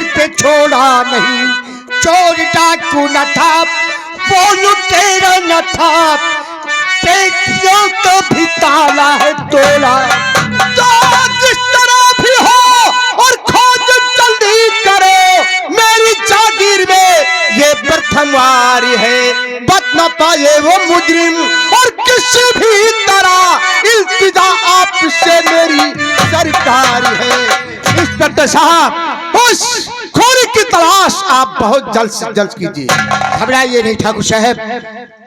Sir पे छोड़ा नहीं। चोर डाकू न था, वो लुटेरा न था, पेटियों को भी ताला है तोड़ा। तो जिस तरह भी हो और खोज जल्दी करो, मेरी जागीर में ये प्रथम वार है। बच न पाए वो मुजरिम और किसी भी तरह इल्तिजा आपसे मेरी सरकार है। इंस्पेक्टर साहब, उस खोरी की तलाश आप बहुत जल्द से जल्द कीजिए। घबराइए नहीं ठाकुर साहब,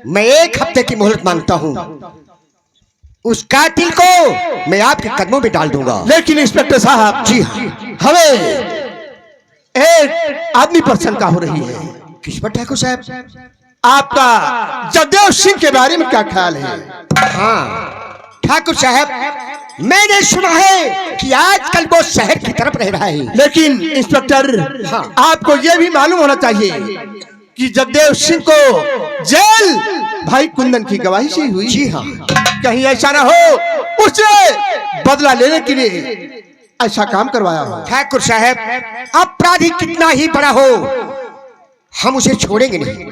मैं 1 हफ्ते की मोहलत मांगता हूँ। उस कातिल को मैं आपके कदमों में डाल दूंगा। लेकिन इंस्पेक्टर साहब जी हाँ, हमें एक आदमी पर शंका हो रही है। किस पर ठाकुर साहब? आपका जगदेव सिंह के बारे में क्या ख्याल है? हाँ ठाकुर साहब, मैंने सुना है कि आजकल वो शहर की तरफ रह रहा है। लेकिन इंस्पेक्टर हाँ। आपको यह भी मालूम होना चाहिए कि जगदेव सिंह को जेल भाई कुंदन की गवाही से हुई। जी हाँ। कहीं ऐसा ना हो उससे बदला लेने के लिए ऐसा काम करवाया हो। ठाकुर साहब, अपराधी कितना ही बड़ा हो, हम उसे छोड़ेंगे नहीं।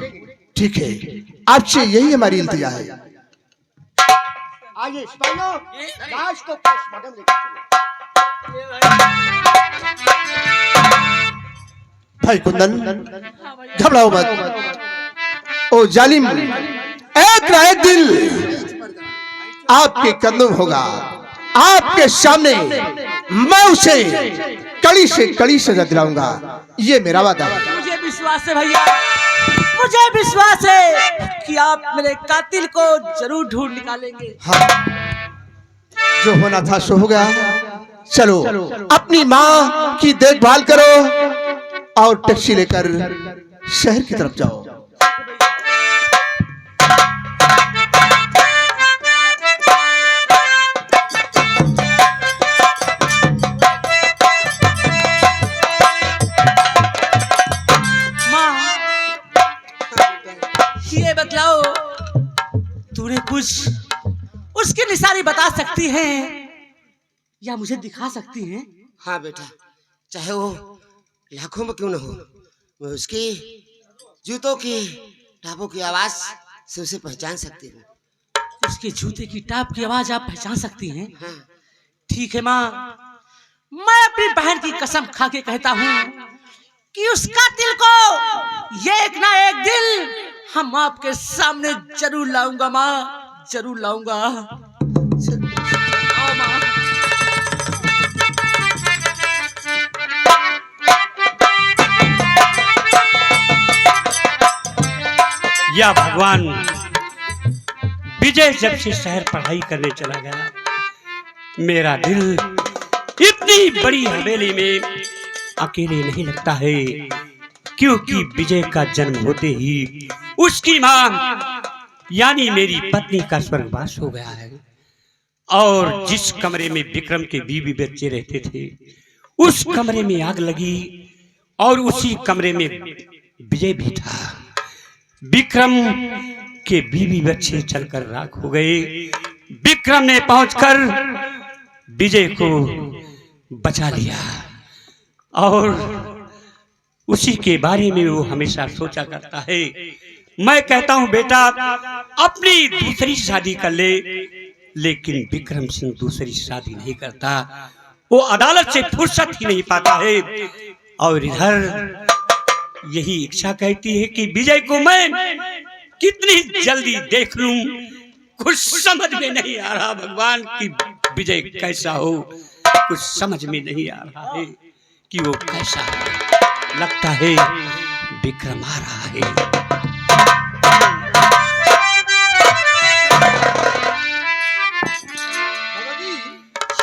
ठीक है, आपसे यही हमारी इल्तिजा है। आइए सिपाहियों, लाश को पोस्टमार्टम लेकर भाई कुंदन घबराओ मत। ओ जालिम, एक ना एक दिन आपके कदम होगा। आपके सामने मैं उसे कड़ी से कड़ी सजा दिलाऊंगा, ये मेरा वादा है। मुझे विश्वास है भैया, मुझे विश्वास है कि आप मेरे कातिल को जरूर ढूंढ निकालेंगे। हाँ, जो होना था सो हो गया। चलो अपनी माँ की देखभाल करो और टैक्सी लेकर शहर की तरफ जाओ। ये बतलाओ, तूने कुछ उसकी निशानी बता सकती है या मुझे दिखा सकती है? हाँ बेटा, चाहे वो लाखों में क्यों न हो, मैं उसकी जूतों की टापों की आवाज से उसे पहचान सकती हूँ। उसके जूते की टाप की आवाज आप पहचान सकती हैं? हाँ। ठीक है माँ, मैं अपनी बहन की कसम खा के कहता हूँ कि उस कातिल को एक ना एक दिन हम आपके सामने जरूर लाऊंगा माँ, जरूर लाऊंगा। आओ माँ। या भगवान, विजय जब से शहर पढ़ाई करने चला गया, मेरा दिल इतनी बड़ी हवेली में अकेले नहीं लगता है, क्योंकि विजय का जन्म होते ही उसकी मां यानी मेरी पत्नी का स्वर्गवास हो गया है। और जिस कमरे में विक्रम के बीवी बच्चे रहते थे, उस कमरे में आग लगी और उसी कमरे में विजय भी था। विक्रम के बीवी बच्चे चलकर राख हो गए। विक्रम ने पहुंचकर विजय को बचा लिया और उसी के बारे में वो हमेशा सोचा करता है। मैं कहता हूं बेटा, अपनी दूसरी शादी कर ले, लेकिन विक्रम सिंह दूसरी शादी नहीं करता। वो अदालत से फुर्सत ही नहीं पाता है और इधर यही इच्छा कहती है कि विजय को मैं कितनी जल्दी देख लूं। कुछ समझ में नहीं आ रहा भगवान कि विजय कैसा हो, कुछ समझ में नहीं आ रहा है कि वो कैसा है। लगता है विक्रम आ रहा है।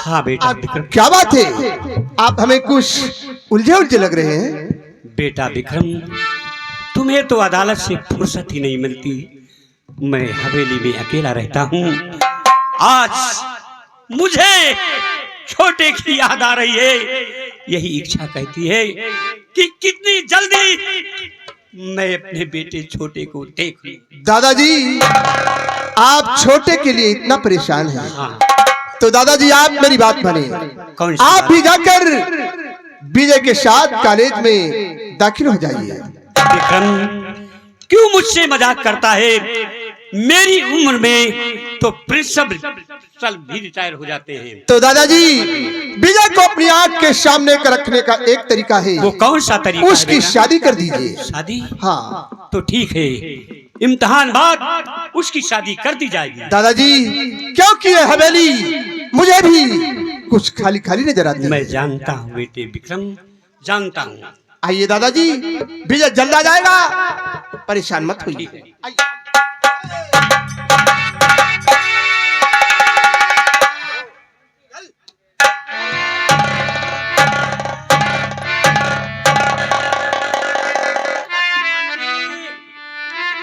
हाँ बेटा विक्रम। क्या बात है, आप हमें कुछ उलझे उलझे लग रहे हैं। बेटा विक्रम, तुम्हें तो अदालत से फुर्सत ही नहीं मिलती, मैं हवेली में अकेला रहता हूँ। आज मुझे छोटे की याद आ रही है। यही इच्छा कहती है कि कितनी जल्दी मैं अपने बेटे छोटे को देख लूं। दादाजी, आप छोटे के लिए इतना परेशान हैं। हाँ। तो दादाजी आप मेरी बात माने, कौन सी आप बात? भी जाकर विजय के साथ कॉलेज में दाखिल हो जाइए। विक्रम क्यों मुझसे मजाक करता है? मेरी उम्र में तो प्रिंसिपल भी रिटायर हो जाते हैं। तो दादाजी, विजय को अपनी आंख के सामने कर रखने का एक तरीका है। वो कौन सा तरीका है? उसकी शादी कर दीजिए। शादी? हाँ तो ठीक है, इम्तिहान बाद उसकी शादी कर दी जाएगी। दादाजी, क्योंकि ये हवेली मुझे भी कुछ खाली खाली नजर आती है। मैं जानता हूँ बेटे विक्रम, जानता हूँ। आइए दादाजी, विजय जल्द आ जाएगा, परेशान मत होइए।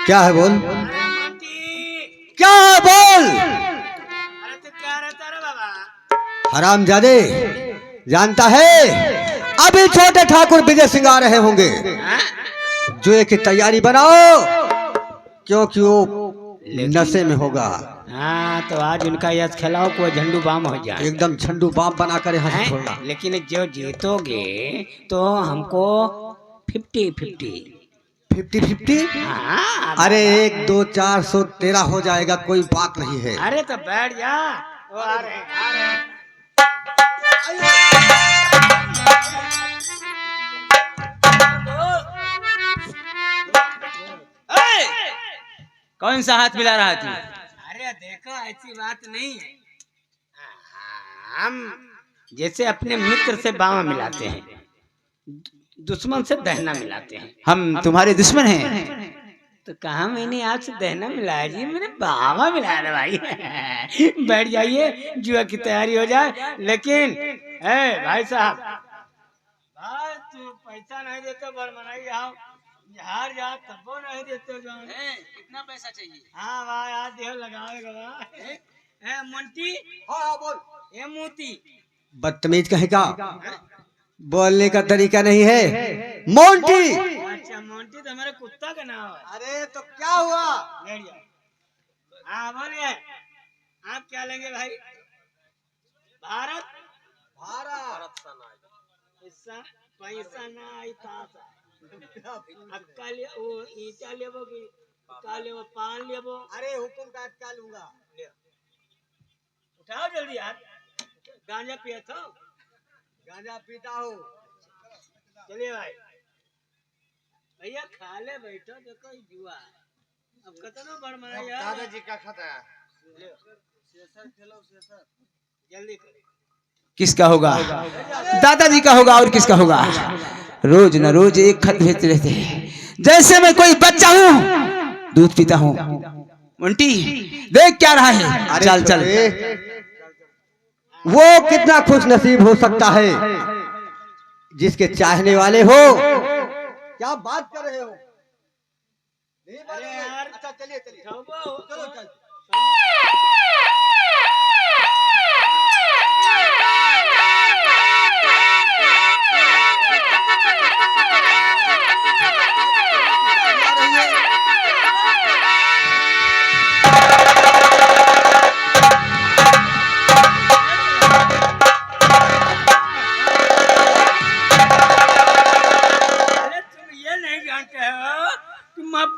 क्या है बोल? क्या है बोल? हरामजादे, जानता है अभी छोटे ठाकुर विजय सिंह आ रहे होंगे। जुए की तैयारी बनाओ, क्योंकि वो नशे में होगा। हाँ, तो आज उनका यश खिलाओ को झंडू बाम हो जाए। एकदम झंडू बाम बना कर यहाँ से छोड़ना। लेकिन जो जीतोगे तो हमको 50-50। 50-50? हाँ, अरे 1, 2, 400 तेरा हो जाएगा, कोई बात नहीं है। अरे तो बैठ जा। वो आ रहे, आ रहे। कौन सा हाथ मिला रहा तू? अरे देखो, ऐसी बात नहीं है। हम जैसे अपने मित्र से बावा मिलाते हैं, दुश्मन से दहना मिलाते हैं। हम तुम्हारे दुश्मन हैं। तो कहा मैंने आपसे दहना मिलाया जी, मैंने बावा मिलाया ना भाई। बैठ जाइए, जुआ की तैयारी हो जाए। लेकिन भाई साहब, भाई तू पैसा नहीं देते बड़मनाई आओ, हार जा तबो नहीं देते जान। कितना पैसा चाहिए? हाँ भाई, आज देह लगाएगा। मोंटी, हाँ बोल। ए मोती, बदतमीज कहेगा, बोलने का तरीका नहीं है। मोंटी। अच्छा मोंटी तो हमारे कुत्ता का नाम है। अरे तो क्या हुआ? बैठ जाओ। हाँ बोलिए, आप क्या लेंगे भाई? भारत? पैसा पैसा ना आई था। अक्का ले, वो ईटा लेबो कि का लेबो, पान लेबो? अरे हुकुम का क्या लूंगा? उठाओ जल्दी यार, गांजा पिया था। गांजा पीता हूँ। चलिए भाई, भैया खा ले, बैठो, देखो ये जुआ अब कितना बड़ मना यार। दादाजी का खाता है। जल्दी करो। किसका होगा? दादाजी का होगा और किसका होगा? रोज न रोज एक खत भेजते रहते हैं। जैसे मैं कोई बच्चा हूँ, दूध पीता हूँ। मुंटी देख क्या रहा है? चल चल। वो कितना खुश नसीब हो सकता है जिसके चाहने वाले हो। क्या बात कर रहे हो? अरे यार, अच्छा चलिए चलिए, चलो चल।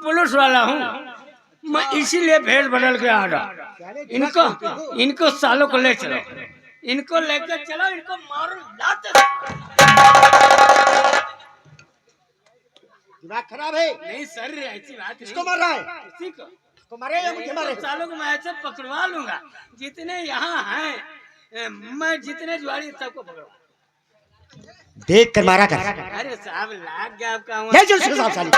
पुलिस वाला हूँ मैं, इसीलिए भेष बदल के आ रहा। इनको सालों को ले चलो, इनको लेकर चलो, इनको मारो लाते। दिमाग खराब है? नहीं सर, ऐसी बात किसको मार रहा है? किसी को तो मारे या मुझे मारे? सालों को मैं ऐसे पकड़वा लूंगा, जितने यहाँ हैं मैं जितने जुआरी सबको पकड़वा। देख कर मारा कर। अरे साहब लाग गया आपका। ये जो साहब साली।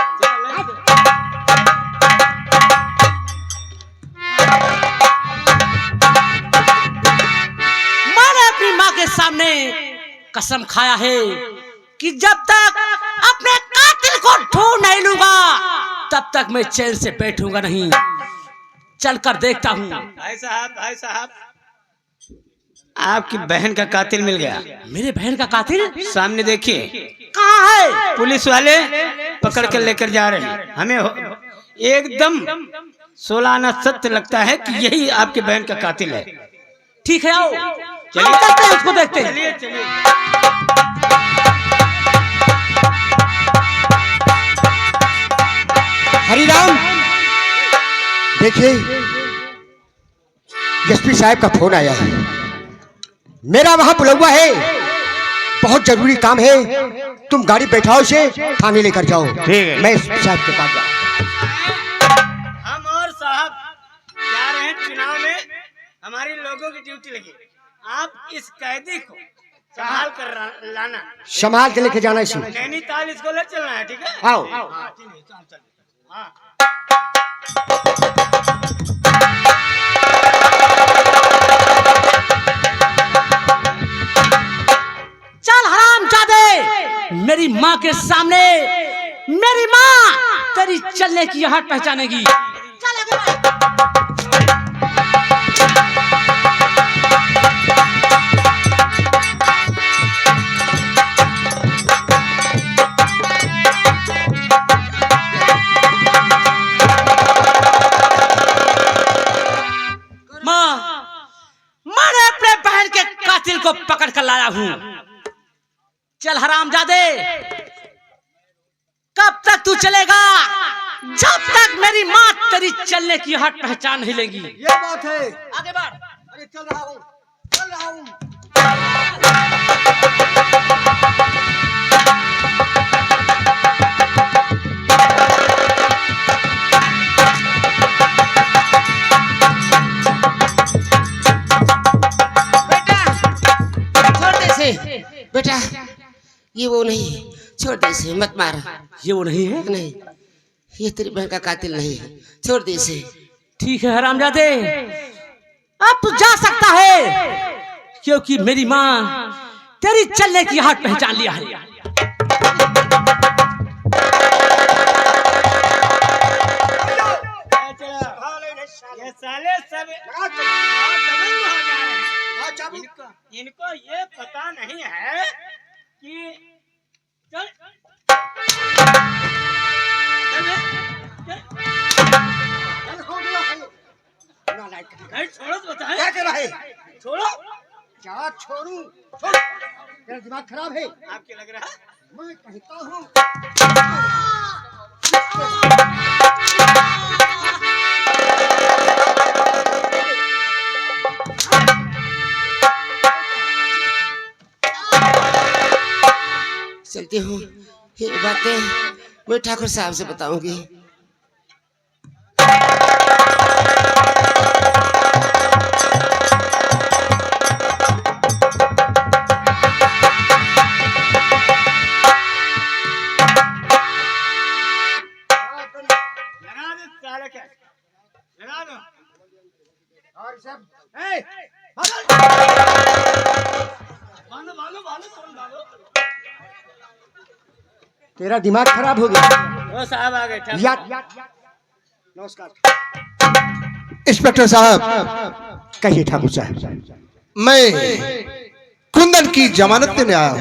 मैंने अपनी माँ के सामने कसम खाया है कि जब तक अपने कातिल को ढूंढ नहीं लूंगा, तब तक मैं चैन से बैठूंगा नहीं। चलकर देखता हूँ। भाई साहब, आपकी बहन का कातिल मिल गया। मेरे बहन का कातिल? सामने देखिए। कहाँ है? पुलिस वाले पकड़ कर लेकर जा रहे हैं। हमें एकदम 16 आना सत्य लगता है कि यही आपकी बहन का कातिल है। ठीक है, आओ चलिए चलते हैं, उसको देखते हैं। चलिए। हरिराम, देखिए एसपी साहब का फोन आया है, मेरा वहां बुलवा है, बहुत जरूरी काम है, तुम गाड़ी बैठाओ से थाने लेकर जाओ। ठीक है। मैं एसपी साहब के पास जाऊँ। हम और साहब जा रहे हैं चुनाव में, हमारी लोगों की ड्यूटी लगी। आप इस कैदी को संभाल कर लाना, संभाल के लेके जाना इसे। नैनीताल इसको ले चलना है, ठीक है? आओ। हाँ, ठीक है, चल चल। हाँ। चल हरामजादे, मेरी माँ के सामने मेरी माँ तेरी चलने की आहट पहचानेगी। चल आगे बढ़। मैंने अपने बहन के कातिल को पकड़ कर लाया हूं। चल हरामजादे, कब तक तू चलेगा? जब तक मेरी माँ तेरी चलने की हट पहचान नहीं लेगी। ये बात है। आगे बढ़। अरे चल रहा हूँ, चल रहा हूँ। छोड़ दे इसे बेटा, ये वो नहीं, छोड़ दे इसे, मत मार। ये वो नहीं है? नहीं, ये तेरी बहन का कातिल नहीं है, छोड़ दे इसे। ठीक है हरामजादे, अब तू जा सकता है, क्योंकि मेरी माँ तेरी चलने की हट पहचान लिया है। ये साले सब दबंग हो जा रहे हैं। इनको ये पता नहीं है कि चल नहीं, छोड़ो तो बताएं। क्या कर रहा है? छोड़ो। क्या छोड़ू? छोड़। तेरा दिमाग खराब है। आपके लग रहा है? मैं कहता हूँ। चलती हूँ, ये बातें मैं ठाकुर साहब से बताऊंगी। लगा दो साले क्या, लगा दो। और सब ए, बांधो बांधो बांधो फोन बांधो। तेरा दिमाग खराब हो गया। वो साहब आ गए। नमस्कार। इंस्पेक्टर साहब, कहिए ठाकुर साहब। मैं कुंदन की जमानत लेने आया हूँ,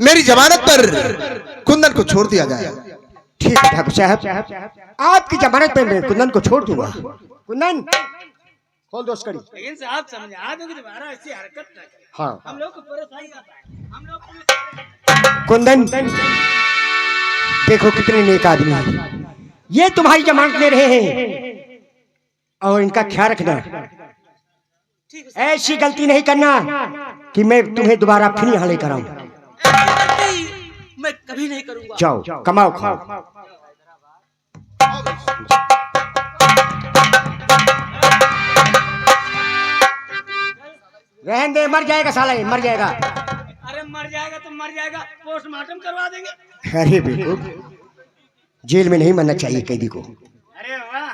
मेरी जमानत पर कुंदन को छोड़ दिया जाए। ठीक है ठाकुर साहब, आपकी जमानत पे मैं कुंदन को छोड़ दूंगा। कुंदन खोल दो उसकड़ी। लेकिन साहब समझा दो कि दोबारा ऐसी हरकत न करें। हाँ हम लोग को परेशानी आता है, हम लोग पुलिस कुंदन, देखो कितने नेक आदमी हैं। ये तुम्हारी जमानत ले रहे हैं और इनका ख्याल रखना, ऐसी गलती नहीं करना कि मैं तुम्हें दोबारा फिर यहाँ लेकर आऊं। मैं कभी नहीं करूंगा। जाओ कमाओ खाओ। रहने दे, मर जाएगा साला, ये मर जाएगा। अरे मर जाएगा तो मर जाएगा, पोस्टमार्टम करवा देंगे। अरे बेवकूफ, जेल में नहीं मरना चाहिए कैदी को। अरे वाह,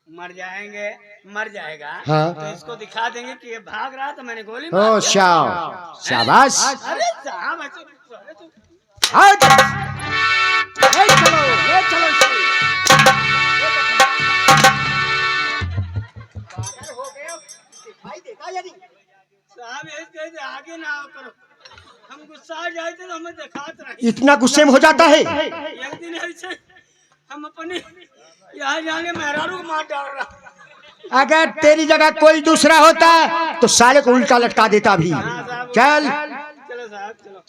मर जाएंगे, मर जाएगा। हाँ। तो इसको दिखा देंगे कि ये भाग रहा तो मैंने गोली ओ मार दी। शाबाश। अरे साहब ऐसे तो हट। ले चलो इसे। साहब ऐसे आगे ना आओ करो, हम गुस्सा आ जाए तो हमें दिखात नहीं। इतना गुस्से में हो जाता है? एक दिन ऐसे हम अपने यहाँ जाने मेहरारू को मार डाल रहा। अगर तेरी जगह कोई दूसरा होता तो साले को उल्टा लटका देता भी। हाँ साहब, चल। चलो साहब चलो।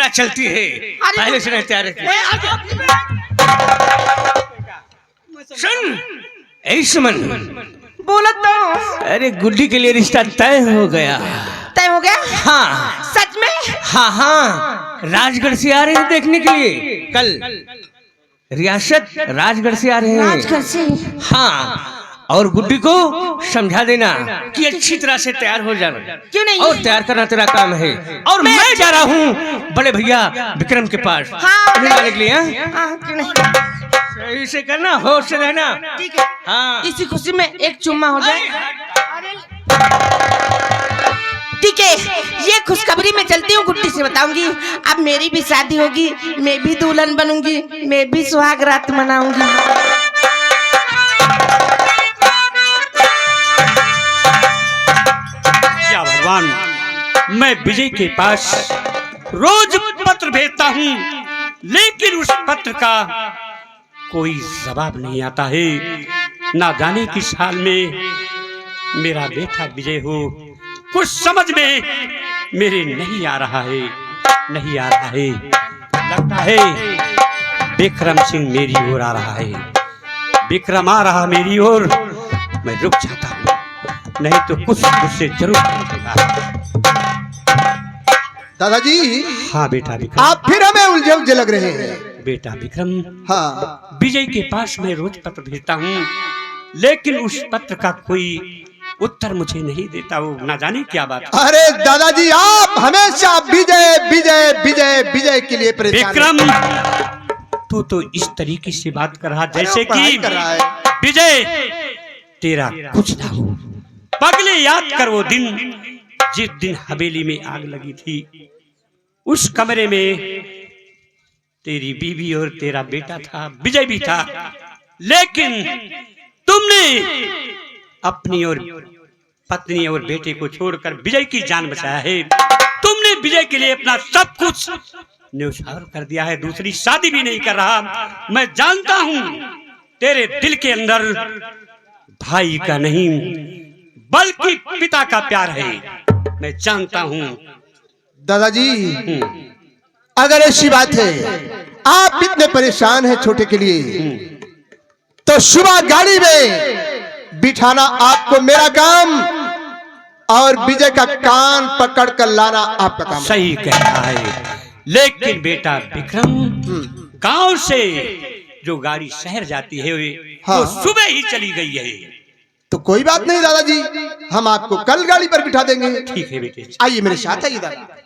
यात्रा चलती है। पहले से नहीं तैयार रखी। सुन ऐ सुमन, बोला तो अरे गुड्डी के लिए रिश्ता तय हो गया। तय हो गया? हाँ सच में? हाँ हाँ, राजगढ़ से आ रहे हैं देखने के लिए। कल रियासत राजगढ़ से आ रहे हैं। राजगढ़ से? हाँ, और गुड्डी को समझा देना कि अच्छी तरह से तैयार हो जाना। क्यों नहीं? और तैयार करना तेरा काम है। और मैं जा रहा हूँ बड़े भैया विक्रम के पास हाँ, मिलाने के लिए। हाँ? हाँ, क्यों नहीं? सही से करना, होश से रहना। ठीक है। हाँ इसी खुशी में एक चुम्मा हो जाए। ठीक है, ये खुशखबरी मैं चलती हूँ, गुड्डी से बताऊंगी। अब मेरी भी शादी होगी, मैं भी दुल्हन बनूंगी, मैं भी सुहाग रात मनाऊंगी। या भगवान, मैं विजय के पास रोज पत्र भेजता हूँ, लेकिन उस पत्र का कोई जवाब नहीं आता है। ना जाने किस हाल में मेरा बेटा विजय हो, कुछ समझ में मेरे नहीं आ रहा है, नहीं आ रहा है। लगता है विक्रम सिंह मेरी ओर आ रहा है। विक्रम आ रहा मेरी ओर, मैं रुक जाता हूँ, नहीं तो कुछ मुझसे जरूर पूछेगा। दादाजी, हाँ बेटा विक्रम। आप फिर हमें उलझे उलझे लग रहे हैं। बेटा विक्रम, हाँ, विजय के पास मैं रोज पत्र भेजता हूँ, लेकिन उस पत्र का कोई उत्तर मुझे नहीं देता। वो ना जाने क्या बात है। अरे दादाजी, आप हमेशा विजय विजय विजय विजय के लिए परेशान विक्रम, तू तो इस तरीके से बात कर रहा जैसे कि कर रहा है। विजय तेरा कुछ ना हो। पगले याद कर वो दिन, जिस दिन हवेली में आग लगी थी। उस कमरे में तेरी बीवी और तेरा बेटा था, विजय भी था, लेकिन तुमने अपनी और पत्नी और बेटे को छोड़कर विजय की जान बचाया है। तुमने विजय के लिए अपना सब कुछ न्यौछावर कर दिया है, दूसरी शादी भी नहीं कर रहा। मैं जानता हूं तेरे दिल के अंदर भाई का नहीं बल्कि पिता का प्यार है, मैं जानता हूं। दादाजी, अगर ऐसी बात है, आप इतने परेशान हैं छोटे के लिए, तो सुबह गाड़ी में बिठाना आपको मेरा काम, और विजय का कान पकड़ कर लाना आपका काम। सही कह रहा है, लेकिन बेटा विक्रम, गांव से जो गाड़ी शहर जाती है हाँ। वो सुबह ही चली गई है। तो कोई बात नहीं दादाजी, हम आपको कल गाड़ी पर बिठा देंगे। ठीक है बेटे। आइए मेरे साथ, आइए दादा।